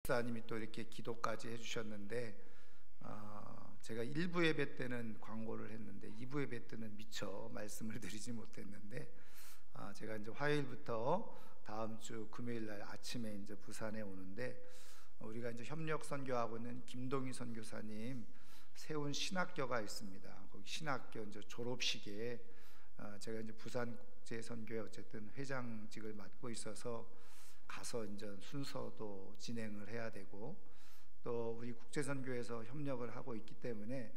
집사님이 또 이렇게 기도까지 해주셨는데, 제가 1부 예배 때는 광고를 했는데 2부 예배 때는 미처 말씀을 드리지 못했는데, 제가 이제 화요일부터 다음 주 금요일 날 아침에 이제 부산에 오는데, 우리가 이제 협력 선교하고 있는 김동희 선교사님 세운 신학교가 있습니다. 거기 신학교 이제 졸업식에 제가 이제 부산 국제 선교회 어쨌든 회장직을 맡고 있어서 가서 이제 순서도 진행을 해야 되고, 또 우리 국제 선교에서 협력을 하고 있기 때문에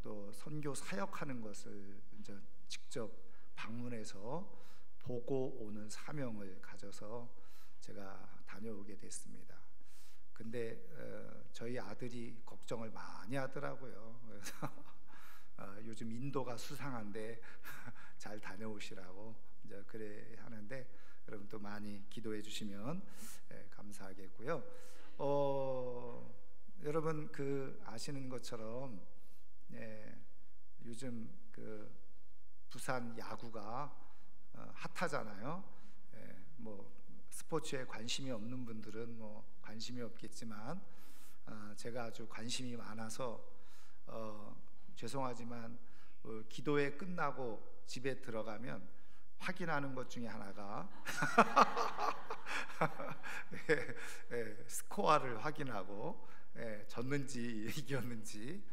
또 선교 사역하는 것을 이제 직접 방문해서 보고 오는 사명을 가져서 제가 다녀오게 됐습니다. 근데 저희 아들이 걱정을 많이 하더라고요. 그래서 요즘 인도가 수상한데 잘 다녀오시라고 이제 그래 하는데, 여러분 또 많이 기도해 주시면 감사하겠고요. 여러분 그 아시는 것처럼 요즘 그 부산 야구가 핫하잖아요. 뭐 스포츠에 관심이 없는 분들은 뭐 관심이 없겠지만, 제가 아주 관심이 많아서 죄송하지만 기도회 끝나고 집에 들어가면 확인하는 것 중에 하나가 스코어를 확인하고 졌는지 이겼는지.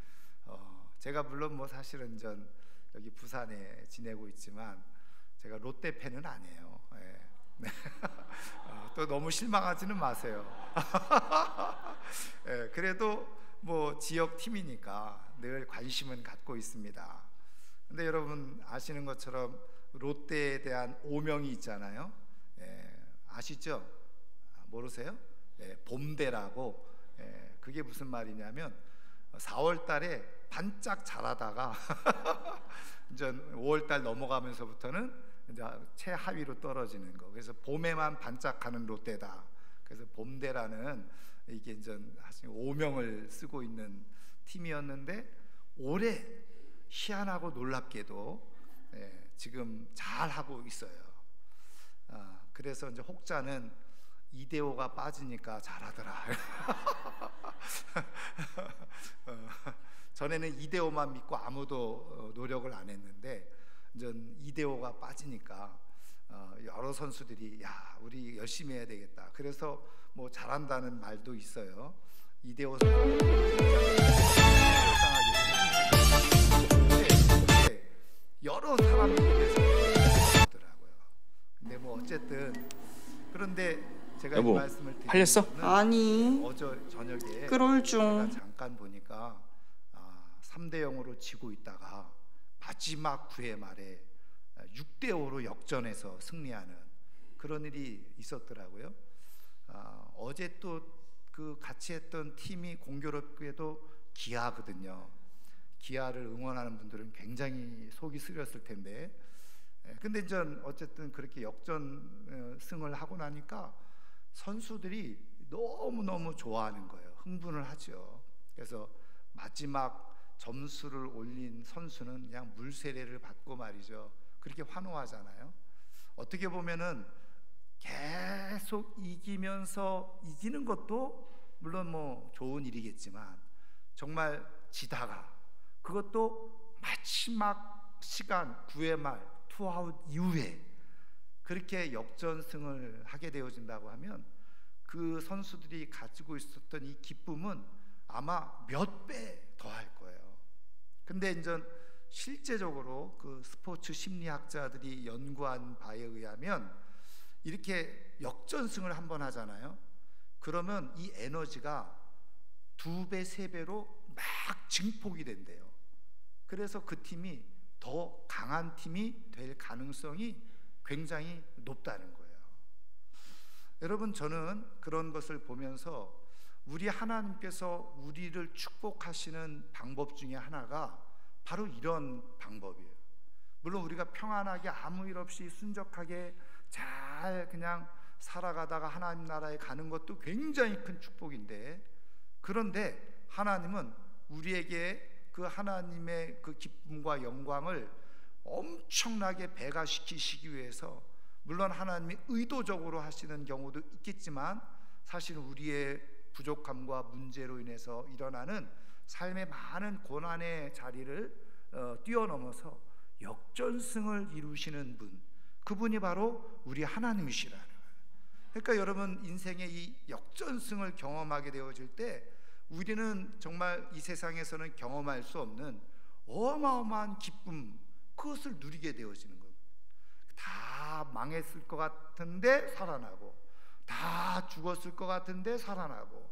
제가 물론 뭐 사실은 전 여기 부산에 지내고 있지만 제가 롯데 팬은 아니에요. 또 너무 실망하지는 마세요. 그래도 뭐 지역 팀이니까 늘 관심은 갖고 있습니다. 근데 여러분 아시는 것처럼 롯데에 대한 오명이 있잖아요. 아시죠? 모르세요? 봄대라고. 그게 무슨 말이냐면 4월 달에 반짝 자라다가 이제 5월 달 넘어가면서부터는 이제 최하위로 떨어지는 거. 그래서 봄에만 반짝하는 롯데다. 그래서 봄대라는 이게 이제 오명을 쓰고 있는 팀이었는데, 올해 희한하고 놀랍게도 지금 잘 하고 있어요. 그래서 이제 혹자는 이대호가 빠지니까 잘하더라. 전에는 이대호만 믿고 아무도 노력을 안 했는데, 이제 이대호가 빠지니까 여러 선수들이 야 우리 열심히 해야 되겠다. 그래서 뭐 잘한다는 말도 있어요. 이대호 선수 여러 사람이 그러더라고요. 근데 뭐 어쨌든 그런데 제가 여보, 이 말씀을 드리는 팔렸어? 아니, 어제 저녁에 그럴 중. 제가 잠깐 보니까 3대0으로 지고 있다가 마지막 9회 말에 6대5로 역전해서 승리하는 그런 일이 있었더라고요. 어제 또 그 같이 했던 팀이 공교롭게도 기아거든요. 기아를 응원하는 분들은 굉장히 속이 쓰렸을 텐데, 근데 이제 어쨌든 그렇게 역전승을 하고 나니까 선수들이 너무너무 좋아하는 거예요. 흥분을 하죠. 그래서 마지막 점수를 올린 선수는 그냥 물세례를 받고 말이죠. 그렇게 환호하잖아요. 어떻게 보면은 계속 이기면서 이기는 것도 물론 뭐 좋은 일이겠지만, 정말 지다가 그것도 마지막 시간 9회 말 투아웃 이후에 그렇게 역전승을 하게 되어진다고 하면 그 선수들이 가지고 있었던 이 기쁨은 아마 몇 배 더 할 거예요. 근데 이제 실제적으로 그 스포츠 심리학자들이 연구한 바에 의하면 이렇게 역전승을 한번 하잖아요. 그러면 이 에너지가 2배, 3배로 막 증폭이 된대요. 그래서 그 팀이 더 강한 팀이 될 가능성이 굉장히 높다는 거예요. 여러분, 저는 그런 것을 보면서 우리 하나님께서 우리를 축복하시는 방법 중에 하나가 바로 이런 방법이에요. 물론 우리가 평안하게 아무 일 없이 순적하게 잘 그냥 살아가다가 하나님 나라에 가는 것도 굉장히 큰 축복인데, 그런데 하나님은 우리에게 그 하나님의 그 기쁨과 영광을 엄청나게 배가시키시기 위해서, 물론 하나님이 의도적으로 하시는 경우도 있겠지만 사실 우리의 부족함과 문제로 인해서 일어나는 삶의 많은 고난의 자리를 뛰어넘어서 역전승을 이루시는 분, 그분이 바로 우리 하나님이시라는 거예요. 그러니까 여러분, 인생의 이 역전승을 경험하게 되어질 때 우리는 정말 이 세상에서는 경험할 수 없는 어마어마한 기쁨, 그것을 누리게 되어지는 거예요. 다 망했을 것 같은데 살아나고, 다 죽었을 것 같은데 살아나고,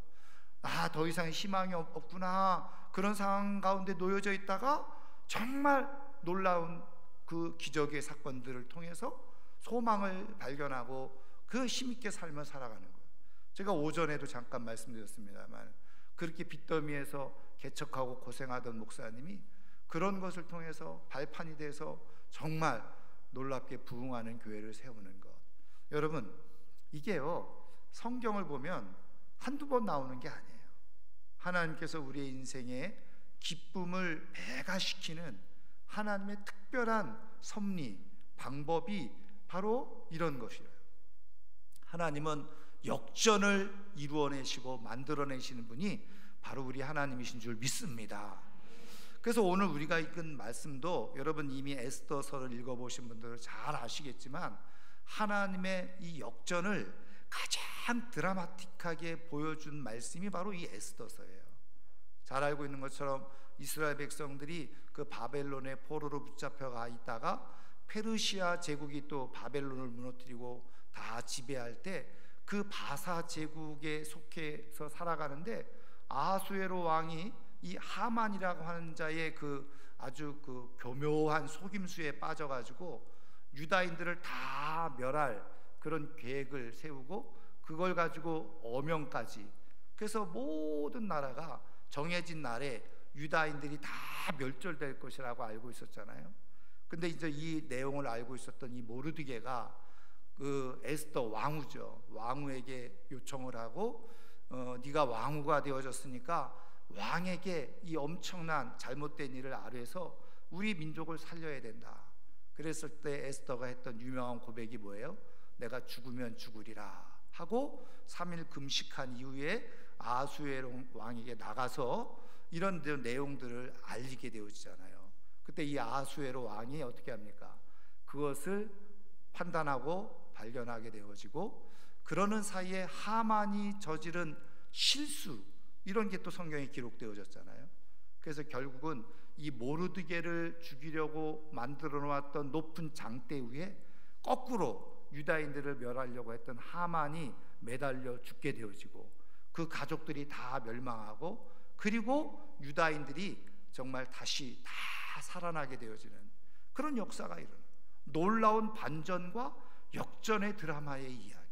더 이상 희망이 없구나, 그런 상황 가운데 놓여져 있다가 정말 놀라운 그 기적의 사건들을 통해서 소망을 발견하고 그 힘있게 삶을 살아가는 거예요. 제가 오전에도 잠깐 말씀드렸습니다만, 그렇게 빚더미에서 개척하고 고생하던 목사님이 그런 것을 통해서 발판이 돼서 정말 놀랍게 부흥하는 교회를 세우는 것. 여러분, 이게요, 성경을 보면 한두 번 나오는 게 아니에요. 하나님께서 우리의 인생에 기쁨을 배가시키는 하나님의 특별한 섭리, 방법이 바로 이런 것이에요. 하나님은 역전을 이루어내시고 만들어내시는 분이 바로 우리 하나님이신 줄 믿습니다. 그래서 오늘 우리가 읽은 말씀도 여러분 이미 에스더서를 읽어보신 분들은 잘 아시겠지만, 하나님의 이 역전을 가장 드라마틱하게 보여준 말씀이 바로 이 에스더서예요. 잘 알고 있는 것처럼 이스라엘 백성들이 그 바벨론의 포로로 붙잡혀가 있다가 페르시아 제국이 또 바벨론을 무너뜨리고 다 지배할 때 그 바사 제국에 속해서 살아가는데, 아하수에로 왕이 이 하만이라고 하는 자의 그 아주 그 교묘한 속임수에 빠져가지고 유다인들을 다 멸할 그런 계획을 세우고, 그걸 가지고 어명까지, 그래서 모든 나라가 정해진 날에 유다인들이 다 멸절될 것이라고 알고 있었잖아요. 근데 이제 이 내용을 알고 있었던 이 모르드게가 그 에스더 왕후죠, 왕후에게 요청을 하고, 네가 왕후가 되어졌으니까 왕에게 이 엄청난 잘못된 일을 아뢰서 우리 민족을 살려야 된다. 그랬을 때 에스더가 했던 유명한 고백이 뭐예요? 내가 죽으면 죽으리라 하고 3일 금식한 이후에 아하수에로 왕에게 나가서 이런 내용들을 알리게 되어지잖아요. 그때 이 아하수에로 왕이 어떻게 합니까? 그것을 판단하고 발견하게 되어지고, 그러는 사이에 하만이 저지른 실수, 이런 게 또 성경에 기록되어졌잖아요. 그래서 결국은 이 모르드게를 죽이려고 만들어 놓았던 높은 장대 위에 거꾸로 유다인들을 멸하려고 했던 하만이 매달려 죽게 되어지고, 그 가족들이 다 멸망하고, 그리고 유다인들이 정말 다시 다 살아나게 되어지는 그런 역사가 일어나요. 놀라운 반전과 역전의 드라마의 이야기.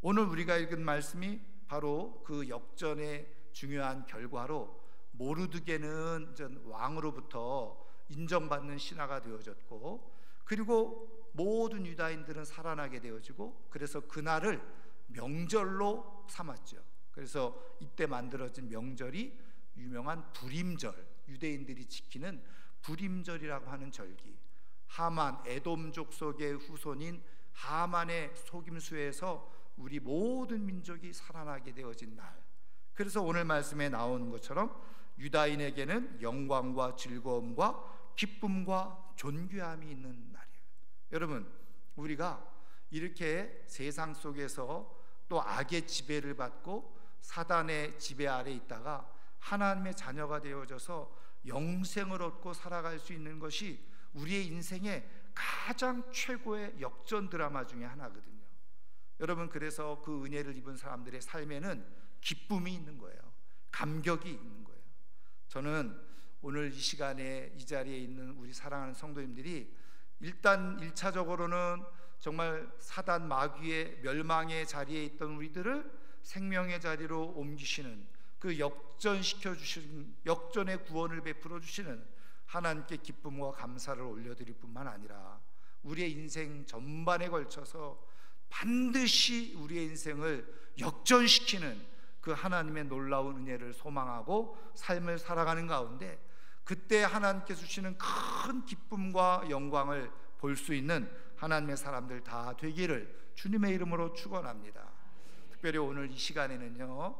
오늘 우리가 읽은 말씀이 바로 그 역전의 중요한 결과로, 모르드게는 왕으로부터 인정받는 신하가 되어졌고, 그리고 모든 유다인들은 살아나게 되어지고, 그래서 그날을 명절로 삼았죠. 그래서 이때 만들어진 명절이 유명한 불임절, 유대인들이 지키는 불임절이라고 하는 절기. 하만, 에돔족 속의 후손인 하만의 속임수에서 우리 모든 민족이 살아나게 되어진 날. 그래서 오늘 말씀에 나오는 것처럼 유다인에게는 영광과 즐거움과 기쁨과 존귀함이 있는 날이에요. 여러분, 우리가 이렇게 세상 속에서 또 악의 지배를 받고 사단의 지배 아래 있다가 하나님의 자녀가 되어져서 영생을 얻고 살아갈 수 있는 것이 우리의 인생의 가장 최고의 역전 드라마 중에 하나거든요. 여러분, 그래서 그 은혜를 입은 사람들의 삶에는 기쁨이 있는 거예요. 감격이 있는 거예요. 저는 오늘 이 시간에 이 자리에 있는 우리 사랑하는 성도님들이 일단 1차적으로는 정말 사단 마귀의 멸망의 자리에 있던 우리들을 생명의 자리로 옮기시는, 그 역전시켜 주시는, 역전의 구원을 베풀어 주시는 하나님께 기쁨과 감사를 올려드릴 뿐만 아니라 우리의 인생 전반에 걸쳐서 반드시 우리의 인생을 역전시키는 그 하나님의 놀라운 은혜를 소망하고 삶을 살아가는 가운데, 그때 하나님께 주시는 큰 기쁨과 영광을 볼 수 있는 하나님의 사람들 다 되기를 주님의 이름으로 축원합니다. 특별히 오늘 이 시간에는요,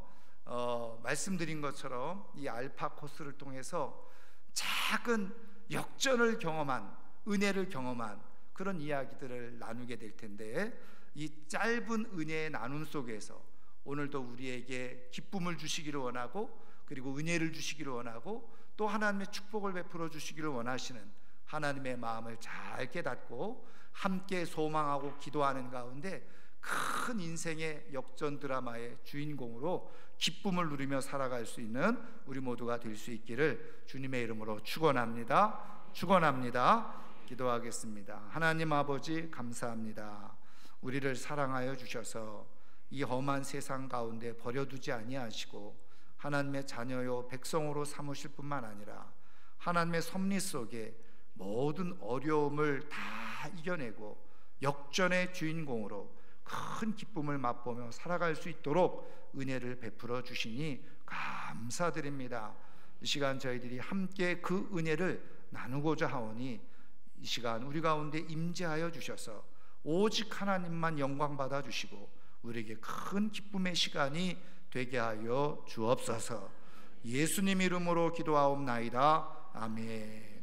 말씀드린 것처럼 이 알파 코스를 통해서 작은 역전을 경험한, 은혜를 경험한 그런 이야기들을 나누게 될 텐데, 이 짧은 은혜의 나눔 속에서 오늘도 우리에게 기쁨을 주시기를 원하고, 그리고 은혜를 주시기를 원하고, 또 하나님의 축복을 베풀어 주시기를 원하시는 하나님의 마음을 잘 깨닫고 함께 소망하고 기도하는 가운데 큰 인생의 역전 드라마의 주인공으로 기쁨을 누리며 살아갈 수 있는 우리 모두가 될 수 있기를 주님의 이름으로 축원합니다. 축원합니다. 기도하겠습니다. 하나님 아버지, 감사합니다. 우리를 사랑하여 주셔서 이 험한 세상 가운데 버려두지 아니하시고 하나님의 자녀요 백성으로 삼으실 뿐만 아니라 하나님의 섭리 속에 모든 어려움을 다 이겨내고 역전의 주인공으로 큰 기쁨을 맛보며 살아갈 수 있도록 은혜를 베풀어 주시니 감사드립니다. 이 시간 저희들이 함께 그 은혜를 나누고자 하오니 이 시간 우리 가운데 임재하여 주셔서 오직 하나님만 영광 받아 주시고 우리에게 큰 기쁨의 시간이 되게 하여 주옵소서. 예수님 이름으로 기도하옵나이다. 아멘.